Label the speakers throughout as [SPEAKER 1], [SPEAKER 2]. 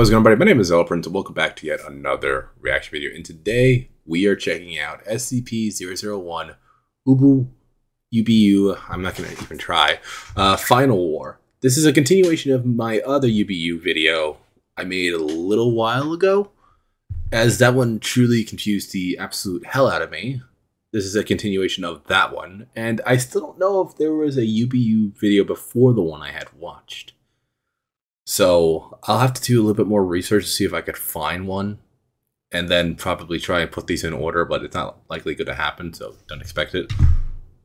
[SPEAKER 1] What's going on, everybody? My name is ZealetPrince, and welcome back to yet another reaction video. And today we are checking out SCP-001-UBU. I'm not going to even try. Final War. This is a continuation of my other UBU video I made a little while ago, as that one truly confused the absolute hell out of me. This is a continuation of that one, and I still don't know if there was a UBU video before the one I had watched. So I'll have to do a little bit more research to see if I could find one, and then probably try and put these in order, but it's not likely going to happen, so don't expect it.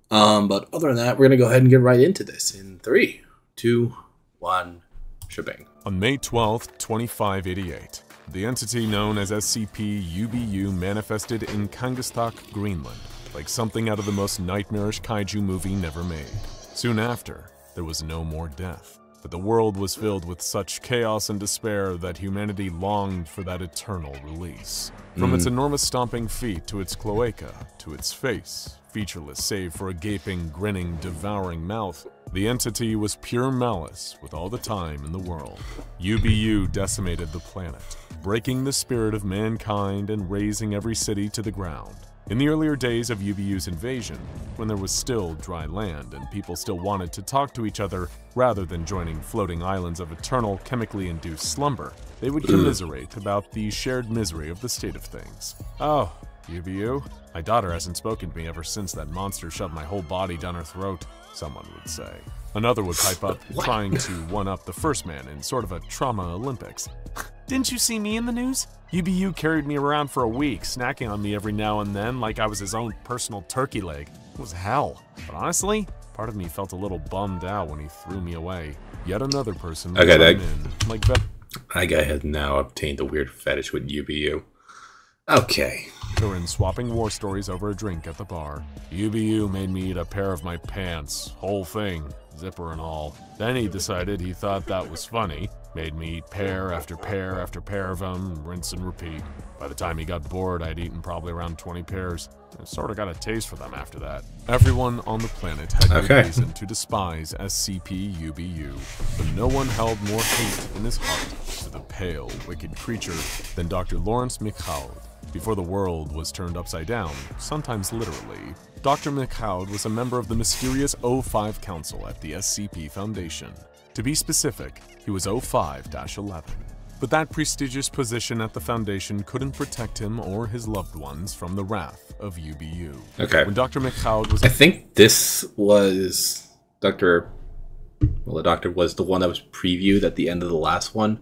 [SPEAKER 1] But other than that, we're going to go ahead and get right into this in 3, 2, 1, shebang.
[SPEAKER 2] On May 12th, 2588, the entity known as SCP-UBU manifested in Kangastak, Greenland, like something out of the most nightmarish kaiju movie never made. Soon after, there was no more death, but the world was filled with such chaos and despair that humanity longed for that eternal release. From its enormous stomping feet to its cloaca, to its face, featureless save for a gaping, grinning, devouring mouth, the entity was pure malice with all the time in the world. UBU decimated the planet, breaking the spirit of mankind and razing every city to the ground. In the earlier days of UBU's invasion, when there was still dry land and people still wanted to talk to each other rather than joining floating islands of eternal chemically induced slumber, they would commiserate about the shared misery of the state of things. Oh, UBU? My daughter hasn't spoken to me ever since that monster shoved my whole body down her throat, someone would say. Another would pipe up, trying to one-up the first man in sort of a trauma Olympics. Didn't you see me in the news? UBU carried me around for a week, snacking on me every now and then like I was his own personal turkey leg. It was hell. But honestly, part of me felt a little bummed out when he threw me away. Yet another person would come in, like that
[SPEAKER 1] guy has now obtained a weird fetish with UBU. Okay.
[SPEAKER 2] Veteran swapping war stories over a drink at the bar. UBU made me eat a pair of my pants, whole thing, zipper and all. Then he decided he thought that was funny, made me eat pair after pair after pair of them, rinse and repeat. By the time he got bored, I'd eaten probably around 20 pairs. I sort of got a taste for them after that. Everyone on the planet had good reason to despise SCP-UBU, but no one held more hate in his heart for the pale, wicked creature than Dr. Lawrence McCloud. Before the world was turned upside down, sometimes literally, Dr. McCloud was a member of the mysterious O5 Council at the SCP Foundation. To be specific, he was O5-11. But that prestigious position at the Foundation couldn't protect him or his loved ones from the wrath of UBU.
[SPEAKER 1] Okay.
[SPEAKER 2] When Dr. McCloud was...
[SPEAKER 1] I think this was Dr. Well, the doctor was the one that was previewed at the end of the last one.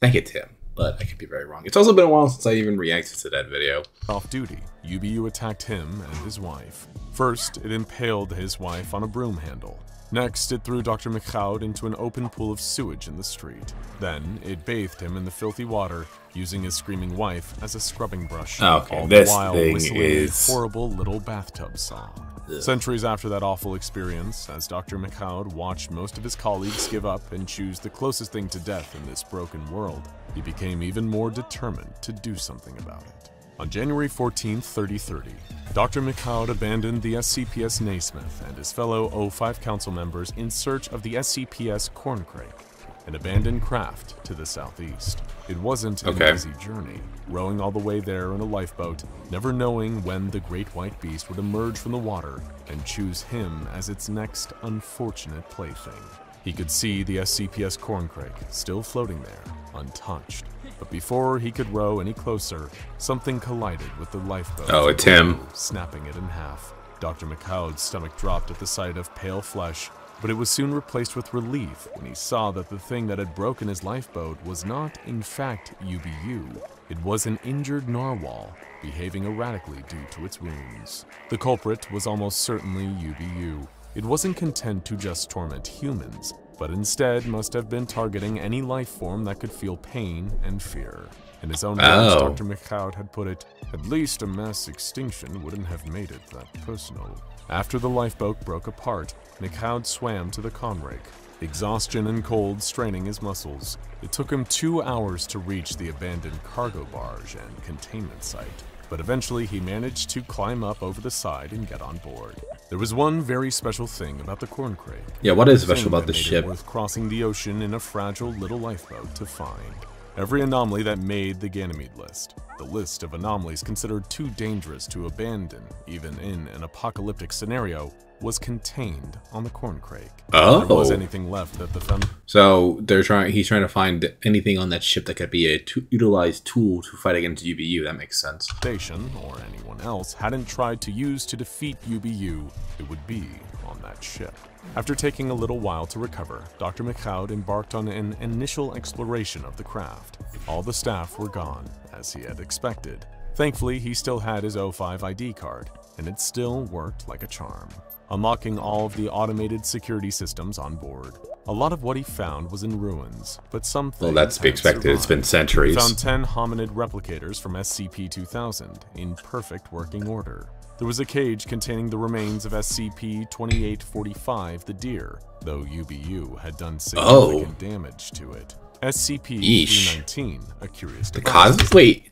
[SPEAKER 1] I think it's him, but I could be very wrong. It's also been a while since I even reacted to that video.
[SPEAKER 2] Off duty, UBU attacked him and his wife. First, it impaled his wife on a broom handle. Next, it threw Dr. McCloud into an open pool of sewage in the street. Then, it bathed him in the filthy water, using his screaming wife as a scrubbing brush.
[SPEAKER 1] Okay,
[SPEAKER 2] all
[SPEAKER 1] this
[SPEAKER 2] the while
[SPEAKER 1] thing
[SPEAKER 2] whistling
[SPEAKER 1] is
[SPEAKER 2] a horrible little bathtub song. Ugh. Centuries after that awful experience, as Dr. McCloud watched most of his colleagues give up and choose the closest thing to death in this broken world, he became even more determined to do something about it. On January 14, 3030, Dr. McCloud abandoned the SCPS Naismith and his fellow O5 Council members in search of the SCPS Corncrake, an abandoned craft to the southeast. It wasn't an easy journey, rowing all the way there in a lifeboat, never knowing when the great white beast would emerge from the water and choose him as its next unfortunate plaything. He could see the SCPS Corncrake still floating there, untouched. But before he could row any closer, something collided with the lifeboat.
[SPEAKER 1] Oh, it's him.
[SPEAKER 2] Snapping it in half. Dr. McCloud's stomach dropped at the sight of pale flesh, but it was soon replaced with relief when he saw that the thing that had broken his lifeboat was not, in fact, UBU. It was an injured narwhal, behaving erratically due to its wounds. The culprit was almost certainly UBU. It wasn't content to just torment humans, but instead must have been targeting any life form that could feel pain and fear. In his own words, Dr. McCloud had put it, at least a mass extinction wouldn't have made it that personal. After the lifeboat broke apart, McCloud swam to the Corncrake, exhaustion and cold straining his muscles. It took him 2 hours to reach the abandoned cargo barge and containment site, but eventually he managed to climb up over the side and get on board. There was one very special thing about the Corncrake.
[SPEAKER 1] Yeah, what is special about the ship?
[SPEAKER 2] Worth crossing the ocean in a fragile little lifeboat to find. every anomaly that made the Ganymede list. The list of anomalies considered too dangerous to abandon, even in an apocalyptic scenario, was contained on the Corncrake.
[SPEAKER 1] Oh.
[SPEAKER 2] There was anything left that the
[SPEAKER 1] So he's trying to find anything on that ship that could be a utilized tool to fight against UBU. That makes sense.
[SPEAKER 2] Foundation, or anyone else, hadn't tried to use to defeat UBU, it would be on that ship. After taking a little while to recover, Dr. McLeod embarked on an initial exploration of the craft. All the staff were gone, as he had expected. Thankfully, he still had his O5 ID card, and it still worked like a charm, unlocking all of the automated security systems on board. A lot of what he found was in ruins, but some things
[SPEAKER 1] well, that's to be expected. Survived. It's been centuries.
[SPEAKER 2] He found 10 hominid replicators from SCP-2000 in perfect working order. There was a cage containing the remains of SCP-2845, the deer, though UBU had done significant damage to it. SCP-319, a curious device.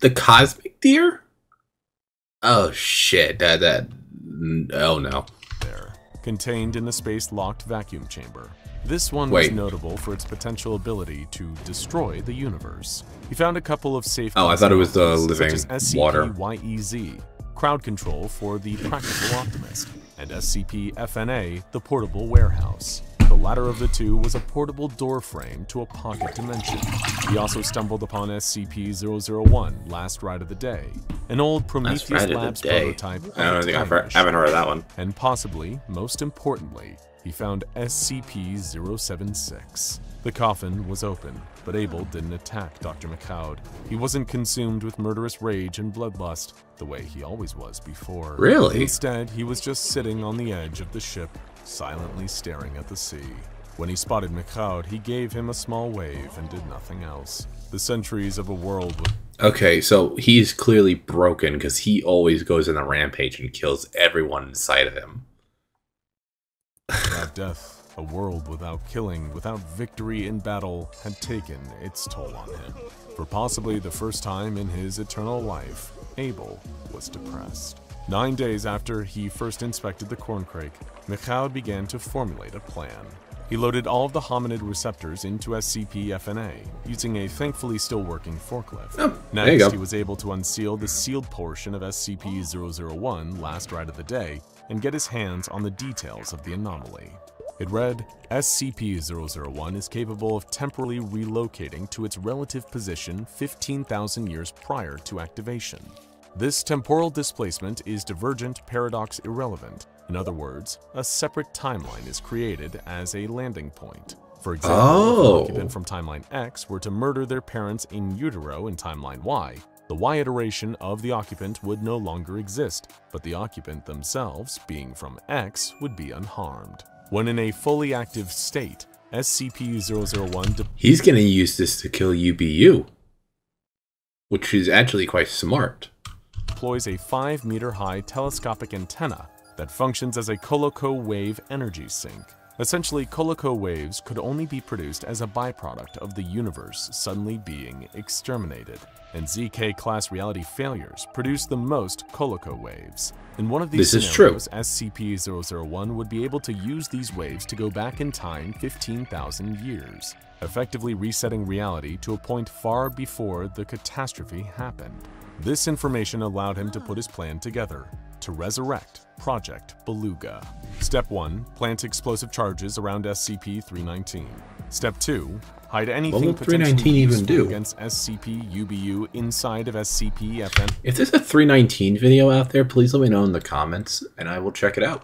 [SPEAKER 1] The cosmic deer? Oh shit! Oh no.
[SPEAKER 2] There, contained in the space-locked vacuum chamber. This one was notable for its potential ability to destroy the universe. He found a couple of safe.
[SPEAKER 1] Oh, I thought it was the living water.
[SPEAKER 2] SCP-YEZ, crowd control for the practical optimist, and SCP-FNA, the portable warehouse. The latter of the two was a portable door frame to a pocket dimension. He also stumbled upon SCP-001, Last Ride of the Day, an old Prometheus Labs prototype.
[SPEAKER 1] I haven't heard of that one.
[SPEAKER 2] And possibly, most importantly, he found SCP-076. The coffin was open, but Abel didn't attack Dr. McLeod. He wasn't consumed with murderous rage and bloodlust, the way he always was before.
[SPEAKER 1] Really?
[SPEAKER 2] Instead, he was just sitting on the edge of the ship, silently staring at the sea. When he spotted McLeod, he gave him a small wave and did nothing else. The centuries of a world with...
[SPEAKER 1] Okay, so he's clearly broken because he always goes on a rampage and kills everyone inside of him.
[SPEAKER 2] Without death, a world without killing, without victory in battle, had taken its toll on him. For possibly the first time in his eternal life, Abel was depressed. 9 days after he first inspected the Corncrake, McLeod began to formulate a plan. He loaded all of the hominid receptors into SCP-FNA, using a thankfully still working forklift.
[SPEAKER 1] Oh,
[SPEAKER 2] Next, he was able to unseal the sealed portion of SCP-001, Last Ride of the Day, and get his hands on the details of the anomaly. It read, SCP-001 is capable of temporarily relocating to its relative position 15,000 years prior to activation. This temporal displacement is divergent paradox irrelevant. In other words, a separate timeline is created as a landing point. For example, if an occupant from timeline X were to murder their parents in utero in timeline Y, the Y iteration of the occupant would no longer exist, but the occupant themselves, being from X, would be unharmed. When in a fully active state, SCP-001...
[SPEAKER 1] He's going to use this to kill UBU, which is actually quite smart.
[SPEAKER 2] ...deploys a 5-meter-high telescopic antenna that functions as a Coloco wave energy sink. Essentially, Coloco waves could only be produced as a byproduct of the universe suddenly being exterminated, and ZK-class reality failures produce the most Coloco waves. In one of these scenarios, SCP-001 would be able to use these waves to go back in time 15,000 years, effectively resetting reality to a point far before the catastrophe happened. This information allowed him to put his plan together, to resurrect Project Beluga. Step 1. Plant explosive charges around SCP-319. Step 2. Hide anything potentially useful against SCP-UBU inside of SCP-FN.
[SPEAKER 1] If there's a 319 video out there, please let me know in the comments, and I will check it out.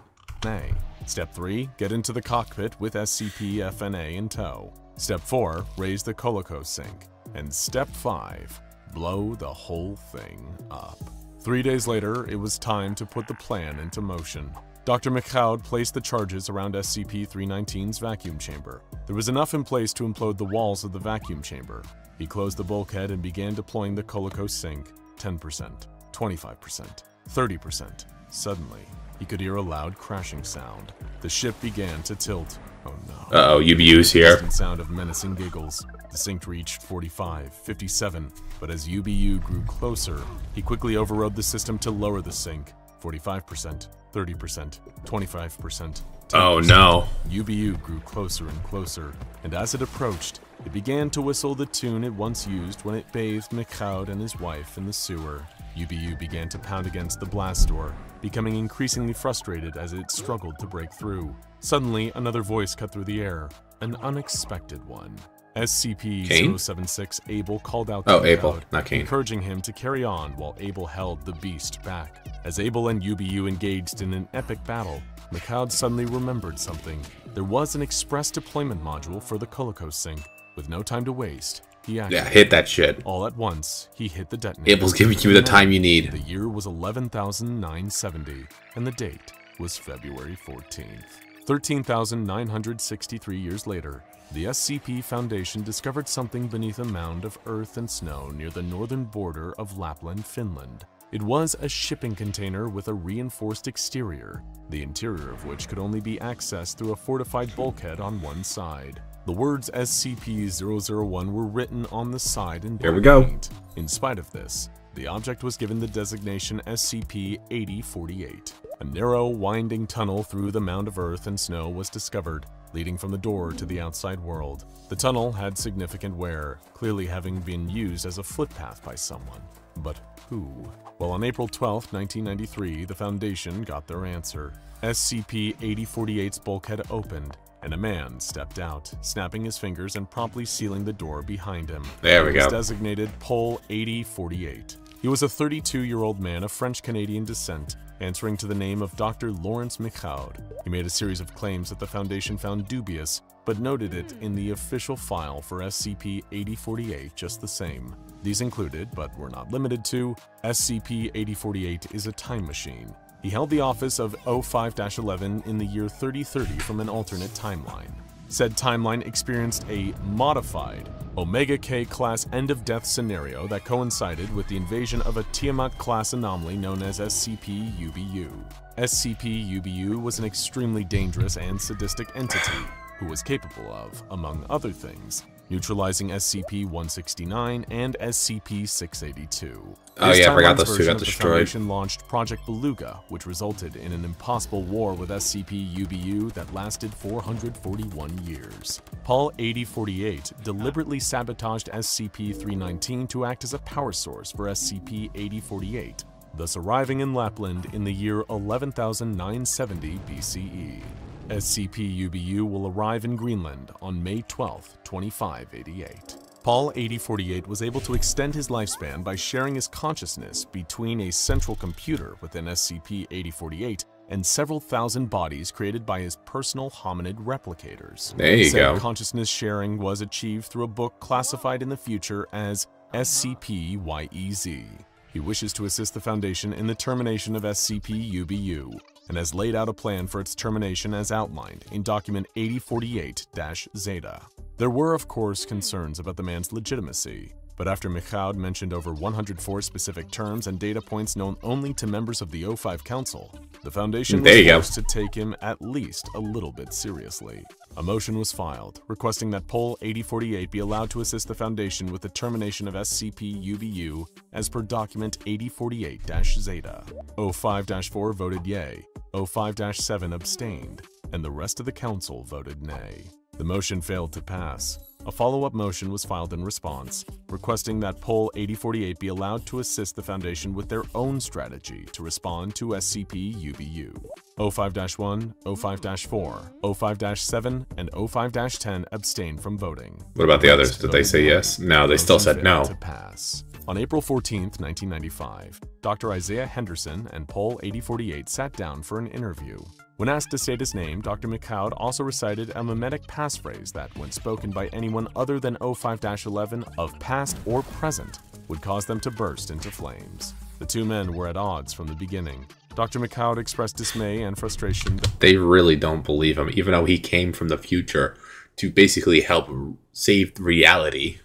[SPEAKER 2] Step 3. Get into the cockpit with SCP-FNA in tow. Step 4. Raise the Coloco sink. And Step 5. Blow the whole thing up. 3 days later, it was time to put the plan into motion. Dr. McLeod placed the charges around SCP-319's vacuum chamber. There was enough in place to implode the walls of the vacuum chamber. He closed the bulkhead and began deploying the Coloco sink. 10%, 25%, 30%. Suddenly, he could hear a loud crashing sound. The ship began to tilt. Oh no.
[SPEAKER 1] Uh-oh, UBU's here.
[SPEAKER 2] Distant sound of menacing giggles. The sink reached 45, 57, but as UBU grew closer, he quickly overrode the system to lower the sink. 45%, 30%, 25%. 10%.
[SPEAKER 1] Oh no.
[SPEAKER 2] UBU grew closer and closer, and as it approached, It began to whistle the tune it once used when it bathed McLeod and his wife in the sewer. UBU began to pound against the blast door, becoming increasingly frustrated as it struggled to break through. Suddenly, another voice cut through the air, an unexpected one. SCP-076 Abel called out to McLeod,
[SPEAKER 1] Abel, not Kane,
[SPEAKER 2] encouraging him to carry on while Abel held the beast back. As Abel and UBU engaged in an epic battle, McLeod suddenly remembered something. There was an express deployment module for the Colicos sink. With no time to waste, he activated.
[SPEAKER 1] Yeah, hit that shit.
[SPEAKER 2] All at once, he hit the detonator.
[SPEAKER 1] Abel's giving you the time you need.
[SPEAKER 2] The year was 11,970, and the date was February 14th. 13,963 years later, the SCP Foundation discovered something beneath a mound of earth and snow near the northern border of Lapland, Finland. It was a shipping container with a reinforced exterior, the interior of which could only be accessed through a fortified bulkhead on one side. The words SCP-001 were written on the side in black paint. In spite of this, the object was given the designation SCP-8048. A narrow, winding tunnel through the mound of earth and snow was discovered, leading from the door to the outside world. The tunnel had significant wear, clearly having been used as a footpath by someone. But who? Well, on April 12, 1993, the Foundation got their answer. SCP-8048's bulkhead opened, and a man stepped out, snapping his fingers and promptly sealing the door behind him.
[SPEAKER 1] There we go.
[SPEAKER 2] He was designated Pol 8048. He was a 32-year-old man of French-Canadian descent, answering to the name of Dr. Lawrence McLeod. He made a series of claims that the Foundation found dubious, but noted it in the official file for SCP-8048 just the same. These included, but were not limited to, SCP-8048 is a time machine. He held the office of 05-11 in the year 3030 from an alternate timeline. Said timeline experienced a modified Omega-K class end-of-death scenario that coincided with the invasion of a Tiamat-class anomaly known as SCP-UBU. SCP-UBU was an extremely dangerous and sadistic entity who was capable of, among other things, neutralizing SCP-169 and SCP-682.
[SPEAKER 1] Oh yeah, I forgot those two got destroyed.
[SPEAKER 2] The Foundation launched Project Beluga, which resulted in an impossible war with SCP-UBU that lasted 441 years. Pol 8048 deliberately sabotaged SCP-319 to act as a power source for SCP-8048, thus arriving in Lapland in the year 11,970 BCE. SCP-UBU will arrive in Greenland on May 12, 2588. Pol 8048 was able to extend his lifespan by sharing his consciousness between a central computer within SCP-8048 and several thousand bodies created by his personal hominid replicators.
[SPEAKER 1] There you go.
[SPEAKER 2] Consciousness sharing was achieved through a book classified in the future as SCP-YEZ. He wishes to assist the Foundation in the termination of SCP-UBU, and has laid out a plan for its termination as outlined in Document 8048-Zeta. There were, of course, concerns about the man's legitimacy, but after McLeod mentioned over 104 specific terms and data points known only to members of the O5 Council, the Foundation was forced to take him at least a little bit seriously. A motion was filed, requesting that Pol 8048 be allowed to assist the Foundation with the termination of SCP-UBU as per Document 8048-Zeta. O5-4 voted yay, O5-7 abstained, and the rest of the Council voted nay. The motion failed to pass. A follow-up motion was filed in response, requesting that Pol 8048 be allowed to assist the Foundation with their own strategy to respond to SCP-UBU. O5-1, O5-4, O5-7, and O5-10 abstained from voting.
[SPEAKER 1] What about the others? Did they say yes? No, they still said no.
[SPEAKER 2] To pass. On April 14, 1995, Dr. Isaiah Henderson and Pol 8048 sat down for an interview. When asked to state his name, Dr. McLeod also recited a mimetic passphrase that, when spoken by anyone other than O5-11 of past or present, would cause them to burst into flames. The two men were at odds from the beginning. Dr. McLeod expressed dismay and frustration.
[SPEAKER 1] They really don't believe him, even though he came from the future to basically help save reality.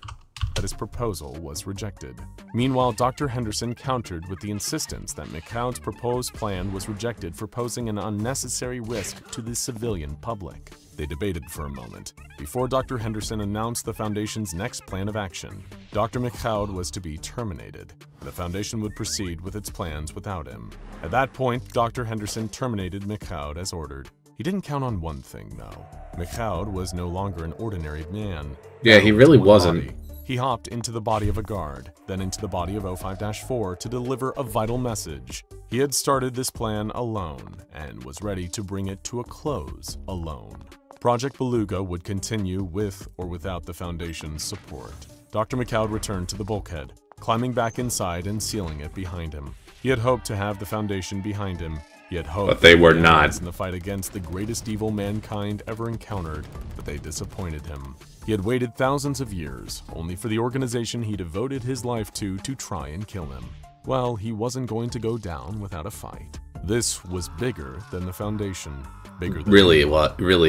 [SPEAKER 2] That his proposal was rejected. Meanwhile, Dr. Henderson countered with the insistence that McLeod's proposed plan was rejected for posing an unnecessary risk to the civilian public. They debated for a moment, before Dr. Henderson announced the Foundation's next plan of action. Dr. McLeod was to be terminated. The Foundation would proceed with its plans without him. At that point, Dr. Henderson terminated McLeod as ordered. He didn't count on one thing, though. McLeod was no longer an ordinary man.
[SPEAKER 1] Yeah, he really wasn't.
[SPEAKER 2] He hopped into the body of a guard, then into the body of 05-4 to deliver a vital message. He had started this plan alone, and was ready to bring it to a close alone. Project Beluga would continue with or without the Foundation's support. Dr. McLeod returned to the bulkhead, climbing back inside and sealing it behind him. He had hoped to have the Foundation behind him. He had hoped,
[SPEAKER 1] but they were not,
[SPEAKER 2] in the fight against the greatest evil mankind ever encountered, but they disappointed him. He had waited thousands of years, only for the organization he devoted his life to try and kill him. Well, he wasn't going to go down without a fight. This was bigger than the Foundation. Bigger than
[SPEAKER 1] really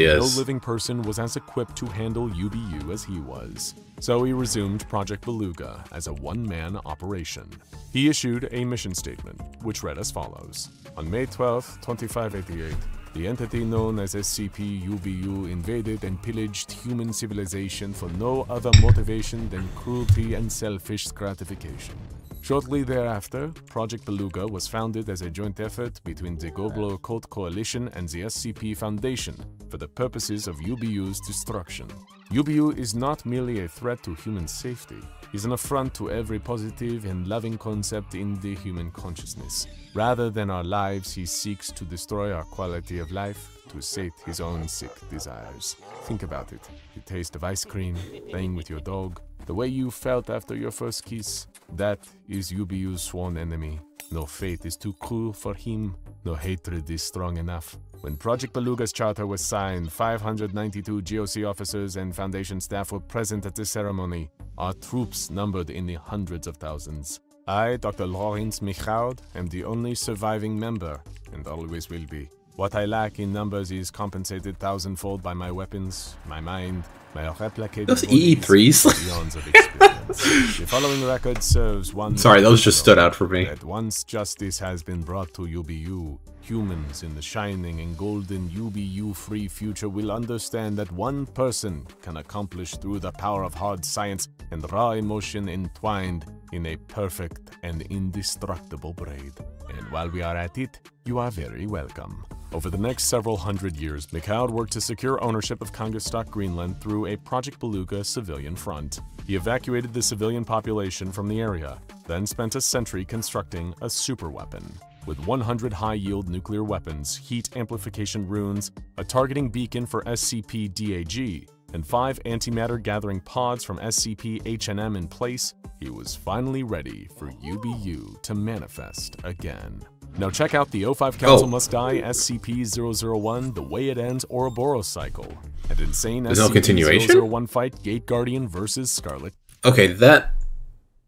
[SPEAKER 1] is.
[SPEAKER 2] No living person was as equipped to handle UBU as he was. So he resumed Project Beluga as a one-man operation. He issued a mission statement, which read as follows. On May 12, 2588, the entity known as SCP-UBU invaded and pillaged human civilization for no other motivation than cruelty and selfish gratification. Shortly thereafter, Project Beluga was founded as a joint effort between the Global Occult Coalition and the SCP Foundation for the purposes of UBU's destruction. UBU is not merely a threat to human safety, it is an affront to every positive and loving concept in the human consciousness. Rather than our lives, he seeks to destroy our quality of life to sate his own sick desires. Think about it. The taste of ice cream, playing with your dog, the way you felt after your first kiss. That is UBU's sworn enemy. No fate is too cruel for him. No hatred is strong enough. When Project Beluga's charter was signed, 592 GOC officers and Foundation staff were present at the ceremony. Our troops numbered in the hundreds of thousands. I, Dr. Lawrence McLeod, am the only surviving member, and always will be. What I lack in numbers is compensated thousandfold by my weapons, my mind, my replicated
[SPEAKER 1] those EE3s.
[SPEAKER 2] eons of experience. The following record serves one.
[SPEAKER 1] Sorry, those just stood out for me.
[SPEAKER 2] That once justice has been brought to UBU, humans in the shining and golden UBU-free future will understand that one person can accomplish through the power of hard science and raw emotion entwined in a perfect and indestructible braid. And while we are at it, you are very welcome. Over the next several hundred years, McLeod worked to secure ownership of Kangastok, Greenland through a Project Beluga civilian front. He evacuated the civilian population from the area, then spent a century constructing a superweapon. With 100 high-yield nuclear weapons, heat amplification runes, a targeting beacon for SCP-DAG, and 5 antimatter gathering pods from SCP-HNM in place, he was finally ready for UBU to manifest again. Now check out the 05 Council Must Die SCP-001 The Way It Ends Ouroboros cycle. An insane SCP-001 fight Gate Guardian versus Scarlet.
[SPEAKER 1] Okay, that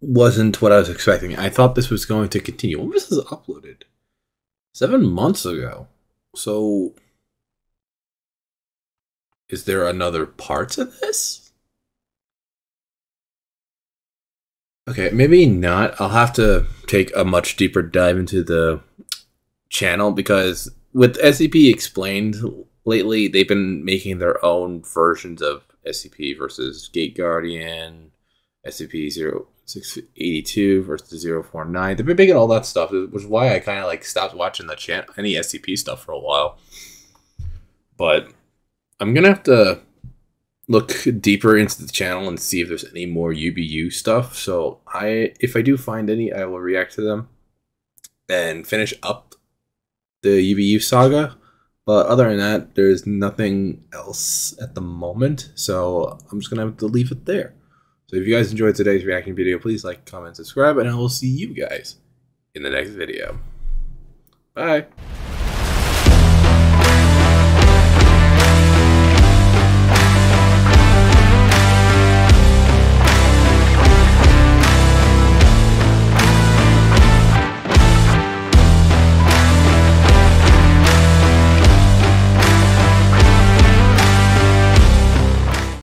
[SPEAKER 1] wasn't what I was expecting. I thought this was going to continue. When was this uploaded? 7 months ago. So, is there another part to this? Okay, maybe not. I'll have to take a much deeper dive into the channel because with SCP Explained lately, they've been making their own versions of SCP versus Gate Guardian, SCP-0682 versus 049. They've been making all that stuff, which is why I kind of like stopped watching the any SCP stuff for a while. But I'm gonna have to look deeper into the channel and see if there's any more UBU stuff. So if I do find any, I will react to them and finish up the UBU saga. But other than that, there's nothing else at the moment. So I'm just gonna have to leave it there. So if you guys enjoyed today's reaction video, please like, comment, subscribe, and I will see you guys in the next video. Bye.